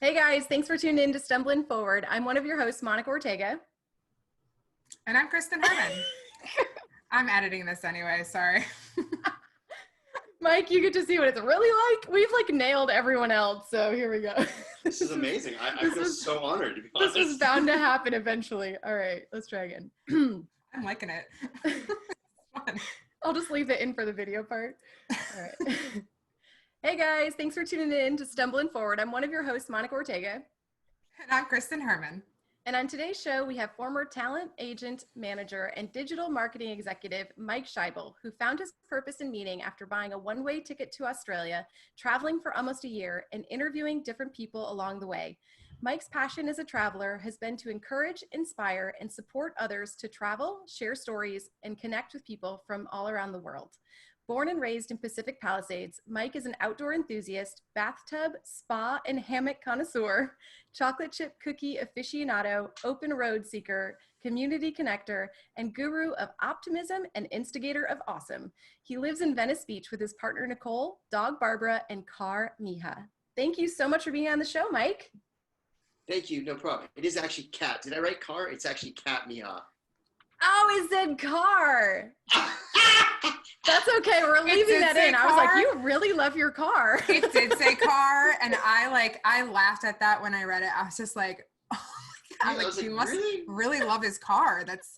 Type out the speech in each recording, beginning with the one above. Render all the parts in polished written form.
Hey guys, thanks for tuning in to Stumblin Forward. I'm one of your hosts, Monica Ortega. And I'm Kristen Herman. I'm editing this anyway, sorry. Mike, you get to see what it's really like. We've nailed everyone else, so here we go. This is amazing. I feel so honored, to be honest. This was bound to happen eventually. All right, let's try again. I'm liking it. Fun. I'll just leave it in for the video part. All right. Hey guys, thanks for tuning in to Stumblin Forward. I'm one of your hosts, Monica Ortega. And I'm Kristen Herman. And on today's show, we have former talent agent, manager, and digital marketing executive, Mike Schibel, who found his purpose in meeting after buying a one-way ticket to Australia, traveling for almost a year, and interviewing different people along the way. Mike's passion as a traveler has been to encourage, inspire, and support others to travel, share stories, and connect with people from all around the world. Born and raised in Pacific Palisades, Mike is an outdoor enthusiast, bathtub, spa, and hammock connoisseur, chocolate chip cookie aficionado, open road seeker, community connector, and guru of optimism and instigator of awesome. He lives in Venice Beach with his partner Nicole, dog Barbara, and car Mija. Thank you so much for being on the show, Mike. Thank you, no problem. It is actually cat. Did I write car? It's actually cat Mija. Oh, it said car. That's okay. We're leaving that in. Car. I was like, you really love your car. It did say car, and I laughed at that when I read it. I was just like, oh my God, he must really love his car. That's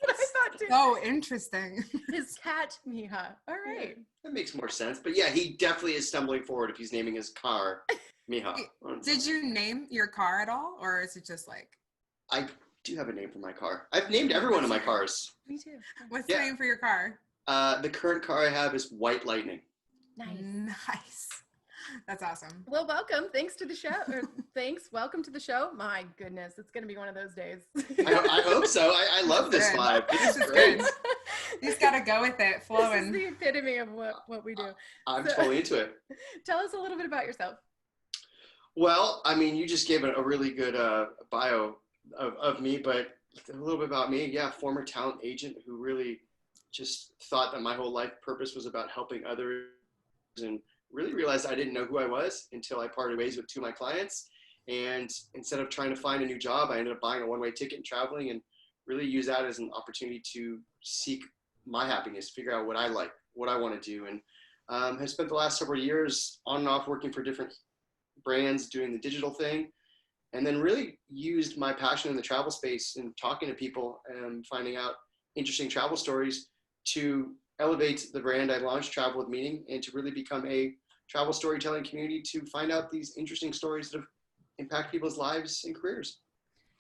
so interesting. His cat, Mija. All right. Yeah, that makes more sense. But yeah, he definitely is stumbling forward if he's naming his car Mija. Did you name your car at all, or is it just like? I do have a name for my car. I've named every one of my cars. Me too. What's the name for your car? The current car I have is White Lightning. Nice. That's awesome. Well, welcome. Thanks to the show. Welcome to the show. My goodness, it's going to be one of those days. I hope so. I love this vibe. This is great. You just got to go with it, flowing. This is the epitome of what we do. I'm totally into it. Tell us a little bit about yourself. Well, I mean, you just gave a really good bio of me, but a little bit about me. Yeah, former talent agent who really just thought that my whole life purpose was about helping others, and really realized I didn't know who I was until I parted ways with two of my clients. And instead of trying to find a new job, I ended up buying a one-way ticket and traveling, and really use that as an opportunity to seek my happiness, figure out what I like, what I want to do. And have spent the last several years on and off working for different brands, doing the digital thing. And then really used my passion in the travel space and talking to people and finding out interesting travel stories to elevate the brand I launched, Travel with Meaning, and to really become a travel storytelling community to find out these interesting stories that have impacted people's lives and careers.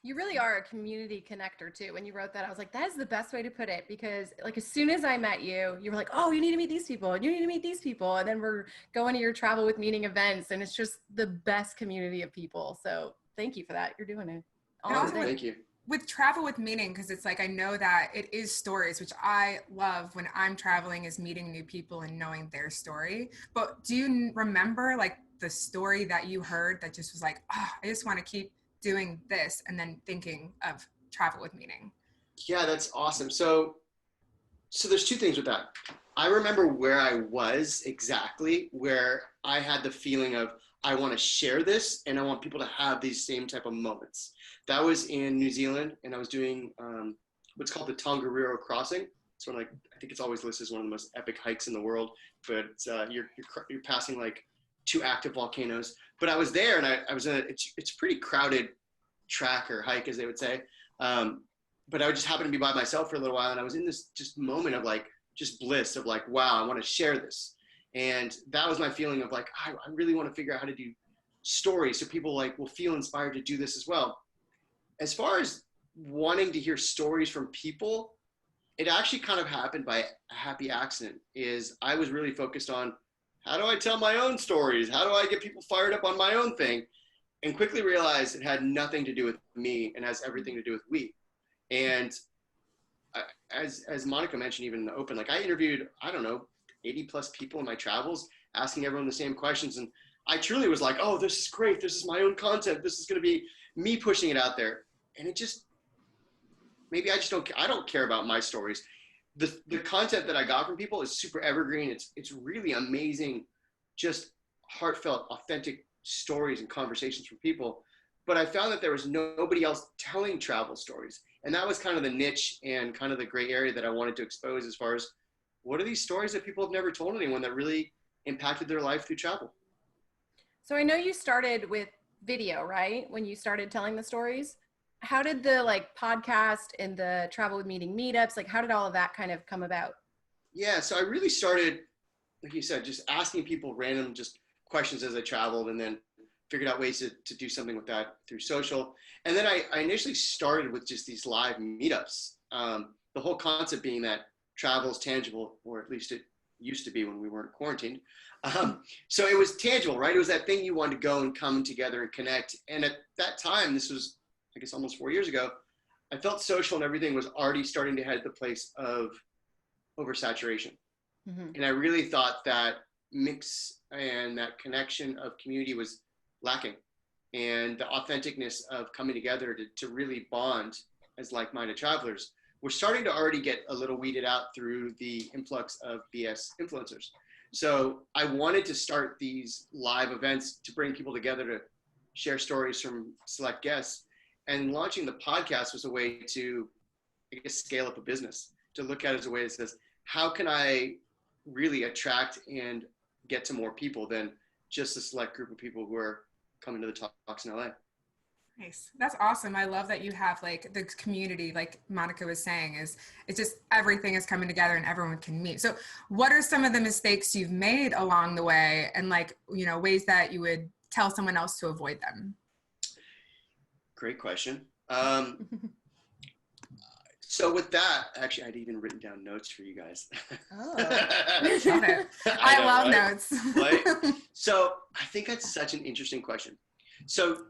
You really are a community connector too. When you wrote that, I was like, that is the best way to put it, because as soon as I met you, you were like, oh, you need to meet these people and you need to meet these people. And then we're going to your Travel with Meaning events, and it's just the best community of people. So thank you for that. You're doing it. Thank you. With Travel with Meaning, because it's I know that it is stories, which I love when I'm traveling, is meeting new people and knowing their story. But do you remember the story that you heard that just was I just want to keep doing this, and then thinking of Travel with Meaning? Yeah, that's awesome. So there's two things with that. I remember where I was exactly, where I had the feeling of, I want to share this and I want people to have these same type of moments. That was in New Zealand, and I was doing what's called the Tongariro Crossing. It's I think it's always listed as one of the most epic hikes in the world, but you're passing two active volcanoes. But I was there, and I was in it's a pretty crowded track or hike, as they would say. But I just happened to be by myself for a little while, and I was in this just moment of just bliss of wow, I want to share this. And that was my feeling of I really want to figure out how to do stories so people will feel inspired to do this as well. As far as wanting to hear stories from people, it actually kind of happened by a happy accident. Is I was really focused on, how do I tell my own stories? How do I get people fired up on my own thing? And quickly realized it had nothing to do with me and has everything to do with we. And as Monica mentioned, even in the open, I interviewed, 80 plus people in my travels, asking everyone the same questions. And I truly was oh, this is great. This is my own content. This is going to be me pushing it out there. And it just, maybe I don't care about my stories. The content that I got from people is super evergreen. It's really amazing, just heartfelt, authentic stories and conversations from people. but I found that there was nobody else telling travel stories. And that was kind of the niche and kind of the gray area that I wanted to expose, as far as what are these stories that people have never told anyone that really impacted their life through travel. So I know you started with video, right? When you started telling the stories, how did the like podcast and the travel with meeting meetups, like how did all of that kind of come about? Yeah, so I really started, like you said, just asking people random just questions as I traveled, and then figured out ways to do something with that through social. And then I initially started with just these live meetups. The whole concept being that travel is tangible, or at least it used to be when we weren't quarantined. So it was tangible, right? It was that thing you wanted to go and come together and connect. And at that time, this was, I guess, almost 4 years ago, I felt social and everything was already starting to head the place of oversaturation. Mm-hmm. And I really thought that mix and that connection of community was lacking. And the authenticness of coming together to really bond as like-minded travelers, we're starting to already get a little weeded out through the influx of BS influencers. So I wanted to start these live events to bring people together to share stories from select guests. And launching the podcast was a way to, I guess, scale up a business, to look at it as a way that says, how can I really attract and get to more people than just a select group of people who are coming to the talks in LA. Nice. That's awesome. I love that you have like the community, like Monica was saying, it's just everything is coming together and everyone can meet. So what are some of the mistakes you've made along the way, and like, you know, ways that you would tell someone else to avoid them? Great question. So with that, actually, I'd even written down notes for you guys. Oh. Love it. I love right? notes. Right? So I think that's such an interesting question. So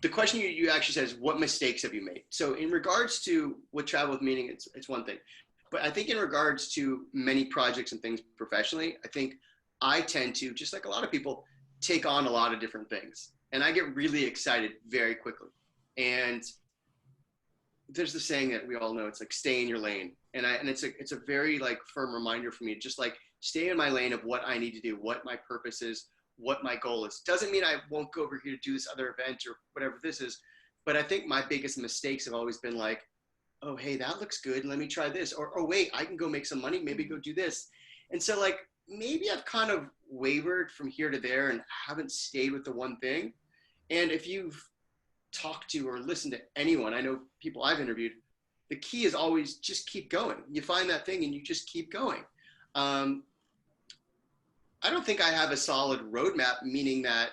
the question you actually said is, what mistakes have you made? So in regards to with travel with meaning, it's one thing. But I think in regards to many projects and things professionally, I think I tend to, just like a lot of people, take on a lot of different things. And I get really excited very quickly. And there's the saying that we all know, it's like stay in your lane. And it's a very like firm reminder for me, just like stay in my lane of what I need to do, what my purpose is, what my goal is. Doesn't mean I won't go over here to do this other event or whatever this is. But I think my biggest mistakes have always been like, oh, hey, that looks good. Let me try this. Or, oh, wait, I can go make some money. Maybe go do this. And so like, maybe I've kind of wavered from here to there and haven't stayed with the one thing. And if you've talked to or listened to anyone, I know people I've interviewed, the key is always just keep going. You find that thing and you just keep going. I don't think I have a solid roadmap, meaning that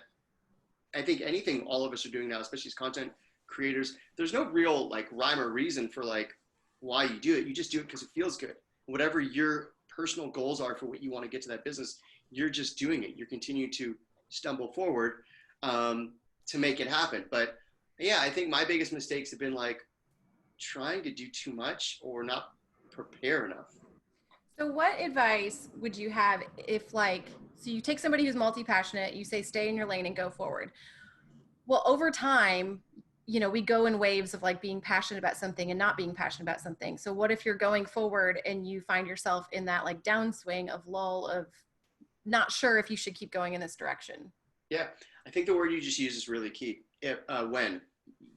I think anything all of us are doing now, especially as content creators, there's no real like rhyme or reason for like why you do it. You just do it because it feels good. Whatever your personal goals are for what you want to get to that business, you're just doing it. You're continuing to stumble forward to make it happen. But yeah, I think my biggest mistakes have been like trying to do too much or not prepare enough. So what advice would you have if like, so you take somebody who's multi-passionate, you say, stay in your lane and go forward. Well, over time, you know, we go in waves of like being passionate about something and not being passionate about something. So what if you're going forward and you find yourself in that like downswing of lull of not sure if you should keep going in this direction? Yeah, I think the word you just used is really key. When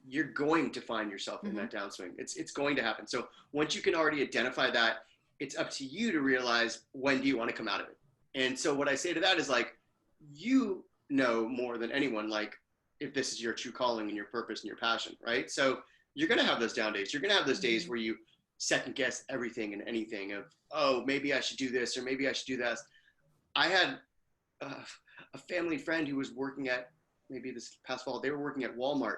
you're going to find yourself in that downswing, it's going to happen. So once you can already identify that, it's up to you to realize when do you want to come out of it. And so what I say to that is like, you know more than anyone, like if this is your true calling and your purpose and your passion, right? So you're going to have those down days. You're going to have those days where you second guess everything and anything of, oh, maybe I should do this or maybe I should do that. I had a family friend who was working at, maybe this past fall, they were working at Walmart.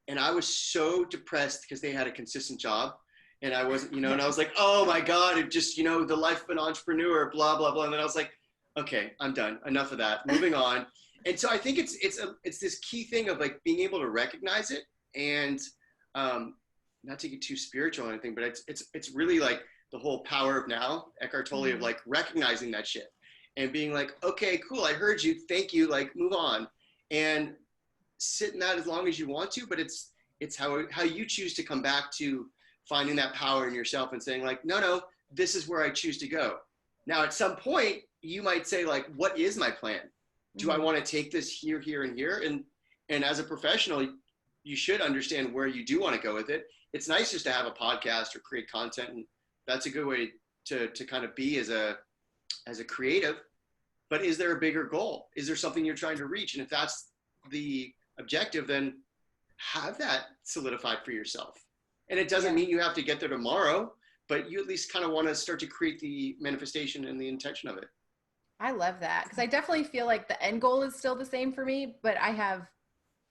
And I was so depressed because they had a consistent job. And I wasn't, you know, and I was like, oh my God, it just, you know, the life of an entrepreneur, blah, blah, blah. And then I was like, okay, I'm done. Enough of that. Moving on. And so I think it's this key thing of like being able to recognize it and not to get too spiritual or anything, but it's really like the whole power of now, Eckhart Tolle, of like recognizing that shit and being like, okay, cool. I heard you. Thank you. Like move on and sit in that as long as you want to, but it's how you choose to come back to finding that power in yourself and saying like, no, this is where I choose to go. Now, at some point you might say like, what is my plan? Do I want to take this here, here, and here? And And as a professional, you should understand where you do want to go with it. It's nice just to have a podcast or create content, and that's a good way to kind of be as a creative. But is there a bigger goal? Is there something you're trying to reach? And if that's the objective, then have that solidified for yourself. And it doesn't mean you have to get there tomorrow, but you at least kind of want to start to create the manifestation and the intention of it. I love that, because I definitely feel like the end goal is still the same for me, but I have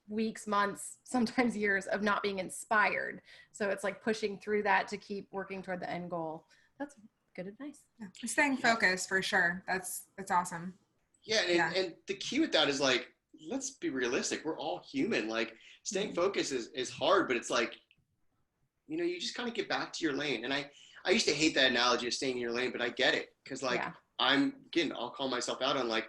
weeks, months, sometimes years of not being inspired. So it's like pushing through that to keep working toward the end goal. That's good advice. Yeah. Staying focused for sure. That's awesome. Yeah. And the key with that is like, let's be realistic. We're all human. Like staying focused is hard, but it's like, you know, you just kind of get back to your lane. And I used to hate that analogy of staying in your lane, but I get it. Cause like I'll call myself out on like,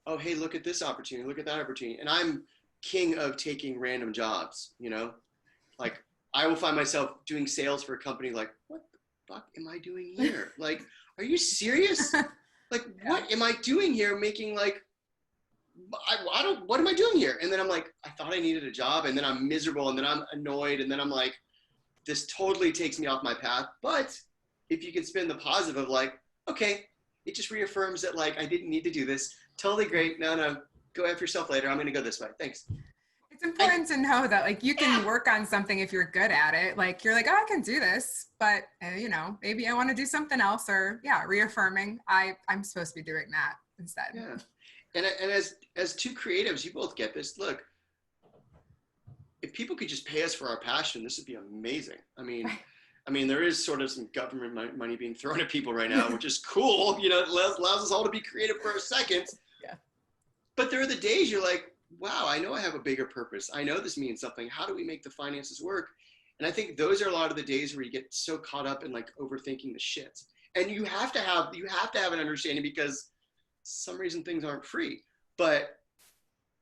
oh, hey, look at this opportunity. Look at that opportunity. And I'm king of taking random jobs, you know, like I will find myself doing sales for a company. Like, what the fuck am I doing here? Like, are you serious? Like, what am I doing here? Making like, what am I doing here? And then I'm like, I thought I needed a job, and then I'm miserable, and then I'm annoyed, and then I'm like, this totally takes me off my path. But if you can spin the positive of like, okay, it just reaffirms that like I didn't need to do this. Totally great. No, go after yourself later. I'm going to go this way. Thanks. It's important to know that like you can work on something if you're good at it. Like you're like, oh, I can do this, but you know, maybe I want to do something else, or reaffirming I'm supposed to be doing that instead. Yeah. And as two creatives, you both get this. Look, if people could just pay us for our passion, this would be amazing. I mean, there is sort of some government money being thrown at people right now, which is cool. You know, it allows us all to be creative for a second. Yeah. But there are the days you're like, wow, I know I have a bigger purpose. I know this means something. How do we make the finances work? And I think those are a lot of the days where you get so caught up in like overthinking the shit. And you have to have an understanding, because some reason things aren't free, but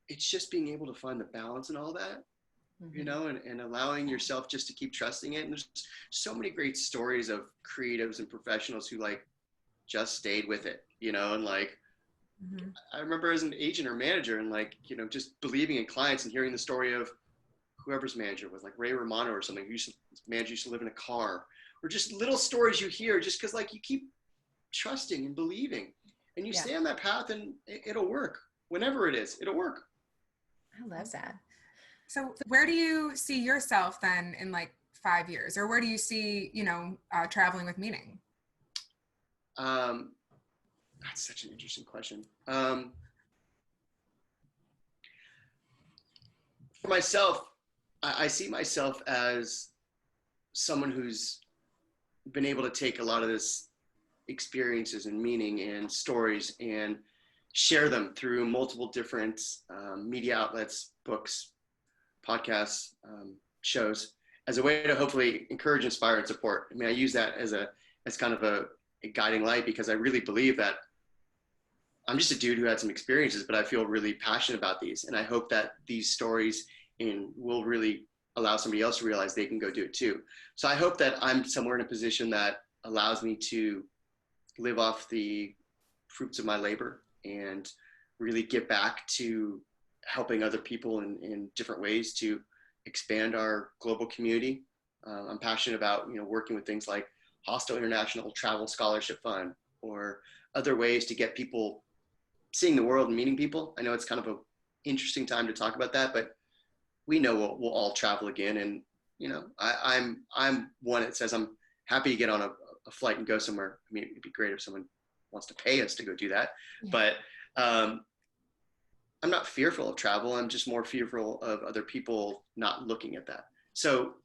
it's just being able to find the balance and all that, you know, and allowing yourself just to keep trusting it. And there's so many great stories of creatives and professionals who like just stayed with it, you know, and like, I remember as an agent or manager and like, you know, just believing in clients and hearing the story of whoever's manager was, like Ray Romano or something, who used to live in a car, or just little stories you hear just because like you keep trusting and believing, and you stay on that path, and it'll work. Whenever it is, it'll work. I love that. So where do you see yourself then in like 5 years, or where do you see, you know, traveling with meaning? That's such an interesting question. For myself, I see myself as someone who's been able to take a lot of this experiences and meaning and stories and share them through multiple different media outlets, books, podcasts, shows, as a way to hopefully encourage, inspire, and support. I mean, I use that as kind of a guiding light, because I really believe that I'm just a dude who had some experiences, but I feel really passionate about these. And I hope that these stories will really allow somebody else to realize they can go do it too. So I hope that I'm somewhere in a position that allows me to live off the fruits of my labor and really get back to helping other people in different ways to expand our global community. I'm passionate about, you know, working with things like Hostel International Travel Scholarship Fund, or other ways to get people seeing the world and meeting people. I know it's kind of an interesting time to talk about that, but we know we'll all travel again. And, you know, I'm one that says I'm happy to get on a flight and go somewhere. I mean, it'd be great if someone wants to pay us to go do that. Yeah. But I'm not fearful of travel. I'm just more fearful of other people not looking at that. So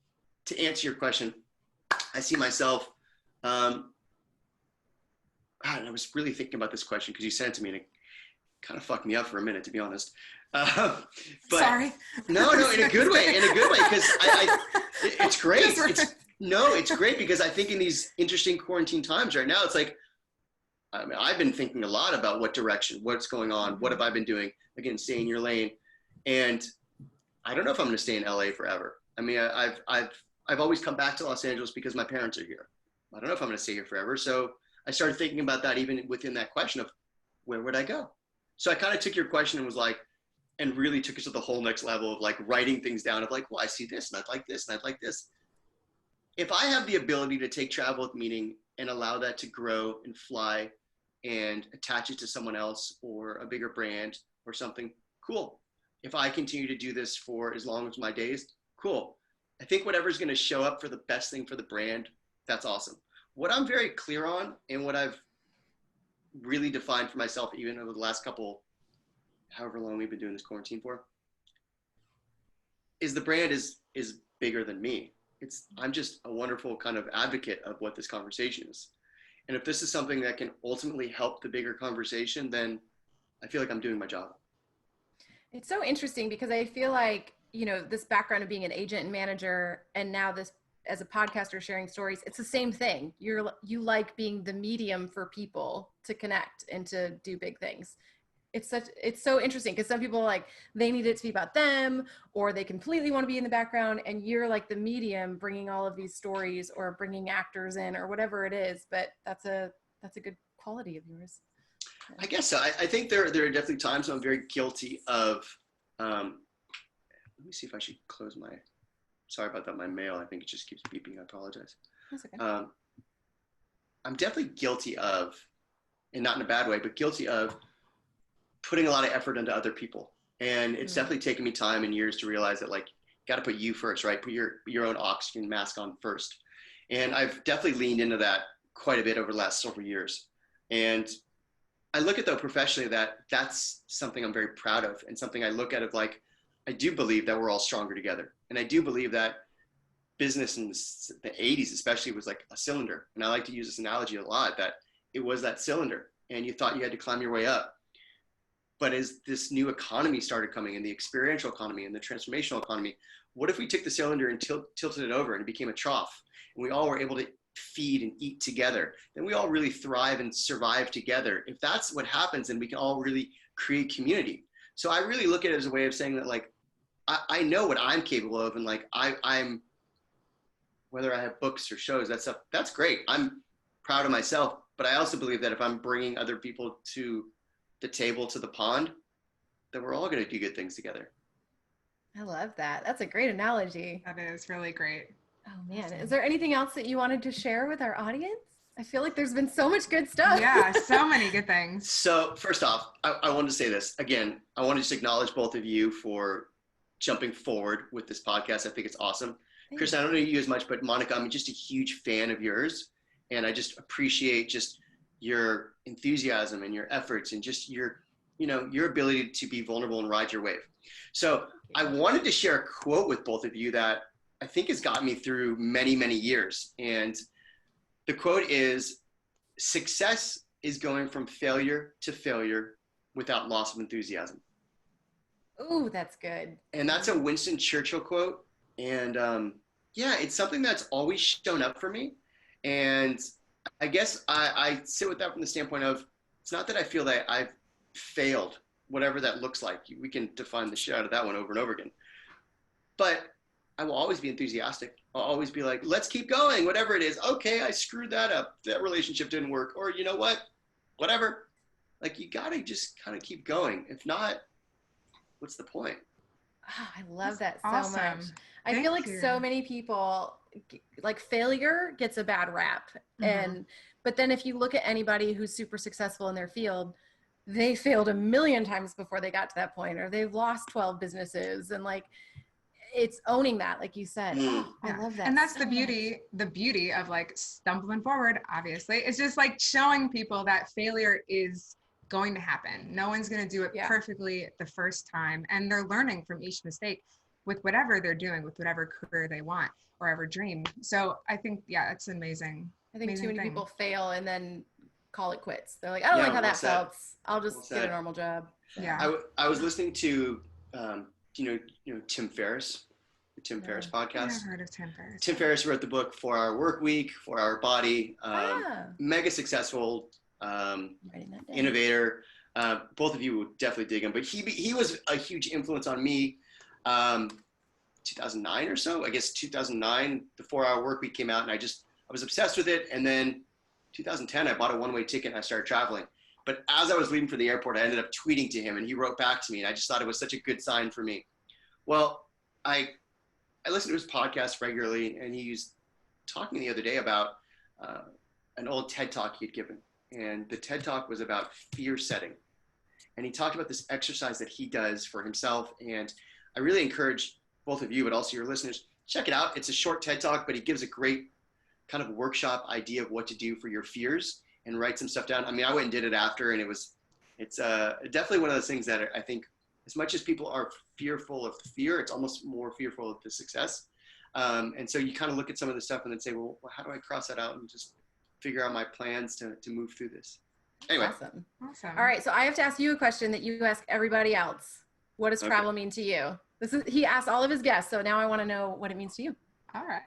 to answer your question, I see myself, and I was really thinking about this question because you sent it to me and it kind of fucked me up for a minute, to be honest. But sorry. No, in a good way, because it's great. It's great because I think in these interesting quarantine times right now, it's like, I mean, I've been thinking a lot about what direction, what's going on, what have I been doing? Again, stay in your lane. And I don't know if I'm going to stay in LA forever. I mean, I've always come back to Los Angeles because my parents are here. I don't know if I'm going to stay here forever. So I started thinking about that even within that question of where would I go? So I kind of took your question and was like, and really took us to the whole next level of like writing things down of like, well, I see this and I'd like this and I'd like this. If I have the ability to take travel with meaning and allow that to grow and fly and attach it to someone else or a bigger brand or something, cool. If I continue to do this for as long as my days, cool. I think whatever's going to show up for the best thing for the brand, that's awesome. What I'm very clear on and what I've really defined for myself, even over the last couple, however long we've been doing this quarantine for, is the brand is bigger than me. I'm just a wonderful kind of advocate of what this conversation is. And if this is something that can ultimately help the bigger conversation, then I feel like I'm doing my job. It's so interesting because I feel like, you know, this background of being an agent and manager, and now this as a podcaster sharing stories, it's the same thing. You like being the medium for people to connect and to do big things. It's so interesting because some people are like, they need it to be about them, or they completely want to be in the background, and you're like the medium bringing all of these stories or bringing actors in or whatever it is. But that's a good quality of yours. I guess so. I think there are definitely times when I'm very guilty of, let me see if I should close my, sorry about that, my mail. I think it just keeps beeping. I apologize. That's okay. I'm definitely guilty of, and not in a bad way, but guilty of putting a lot of effort into other people. And it's definitely taken me time and years to realize that, like, you got to put you first, right? Put your own oxygen mask on first. And I've definitely leaned into that quite a bit over the last several years. And I look at, though, professionally, that's something I'm very proud of, and something I look at of like, I do believe that we're all stronger together. And I do believe that business in the 80s especially was like a cylinder. And I like to use this analogy a lot, that it was that cylinder and you thought you had to climb your way up. But as this new economy started coming in, the experiential economy and the transformational economy, what if we took the cylinder and tilted it over and it became a trough, and we all were able to feed and eat together? Then we all really thrive and survive together. If that's what happens, then we can all really create community. So I really look at it as a way of saying that, like, I know what I'm capable of, and like I'm, whether I have books or shows, that stuff, that's great. I'm proud of myself, but I also believe that if I'm bringing other people to the table, to the pond, then we're all going to do good things together. I love that. That's a great analogy. That is really great. Oh man, is there anything else that you wanted to share with our audience? I feel like there's been so much good stuff. Yeah, so many good things. So first off, I wanted to say this again. I want to just acknowledge both of you for jumping forward with this podcast. I think it's awesome. Chris, I don't know you as much, but Monica, I'm just a huge fan of yours, and I just appreciate just your enthusiasm and your efforts and just your ability to be vulnerable and ride your wave. So I wanted to share a quote with both of you that I think has gotten me through many, many years. And the quote is, "Success is going from failure to failure without loss of enthusiasm." Ooh, that's good. And that's a Winston Churchill quote. And yeah, it's something that's always shown up for me. And I guess I sit with that from the standpoint of, it's not that I feel that I've failed, whatever that looks like. We can define the shit out of that one over and over again. But I will always be enthusiastic. I'll always be like, let's keep going, whatever it is. Okay, I screwed that up. That relationship didn't work. Or you know what? Whatever. Like, you got to just kind of keep going. If not, what's the point? Oh, I love that so awesome. much. I feel like so many people, like, failure gets a bad rap. But then if you look at anybody who's super successful in their field, they failed a million times before they got to that point, or they've lost 12 businesses. And like, it's owning that, like you said. Oh, I love that. And that's the beauty of like Stumblin Forward, obviously. It's just like showing people that failure is going to happen. No one's going to do it perfectly the first time. And they're learning from each mistake with whatever they're doing, with whatever career they want or ever dream. So I think, it's amazing. I think too many people fail and then call it quits. They're like, I don't like how that felt. I'll just get a normal job. Yeah. I was listening to, Tim Ferriss, the Tim Ferriss podcast. I've heard of Tim Ferriss. Tim Ferriss wrote the book 4 Hour Work Week, 4 Hour Body, mega successful, innovator. Both of you would definitely dig him, but he was a huge influence on me. 2009 or so, I guess 2009, the 4 Hour Work Week came out, and I was obsessed with it. And then 2010, I bought a one-way ticket and I started traveling. But as I was leaving for the airport, I ended up tweeting to him, and he wrote back to me, and I just thought it was such a good sign for me. Well, I listen to his podcast regularly, and he was talking the other day about an old TED Talk he'd given. And the TED Talk was about fear setting. And he talked about this exercise that he does for himself. And I really encourage both of you, but also your listeners, check it out. It's a short TED Talk, but he gives a great kind of workshop idea of what to do for your fears and write some stuff down. I mean, I went and did it after, and it's definitely one of those things that I think, as much as people are fearful of fear, it's almost more fearful of the success. And so you kind of look at some of the stuff and then say, well, how do I cross that out and just figure out my plans to move through this? Anyway. Awesome. All right. So I have to ask you a question that you ask everybody else. What does travel mean to you? He asked all of his guests. So now I want to know what it means to you. All right.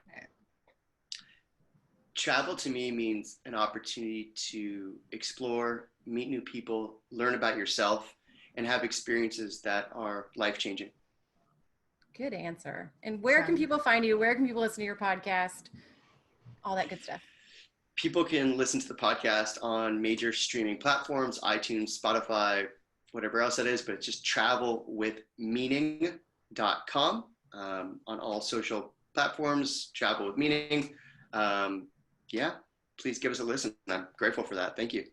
Travel to me means an opportunity to explore, meet new people, learn about yourself, and have experiences that are life-changing. Good answer. And where can people find you? Where can people listen to your podcast? All that good stuff. People can listen to the podcast on major streaming platforms, iTunes, Spotify, whatever else that is, but it's just travelwithmeaning.com on all social platforms, Travel with Meaning. Yeah, please give us a listen. I'm grateful for that. Thank you.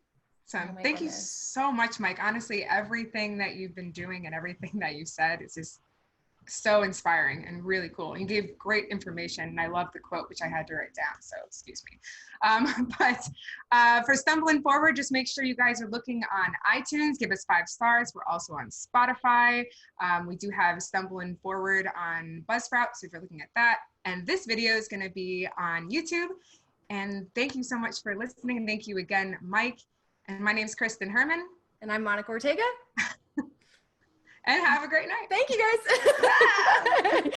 Thank you so much, Mike. Honestly, everything that you've been doing and everything that you said is just so inspiring and really cool. You gave great information, and I love the quote, which I had to write down, so excuse me. But for Stumblin Forward, just make sure you guys are looking on iTunes. Give us 5 stars. We're also on Spotify. We do have Stumblin Forward on Buzzsprout, so if you're looking at that. And this video is going to be on YouTube. And thank you so much for listening. And thank you again, Mike. And my name's Kristen Herman. And I'm Monica Ortega. And have a great night. Thank you, guys.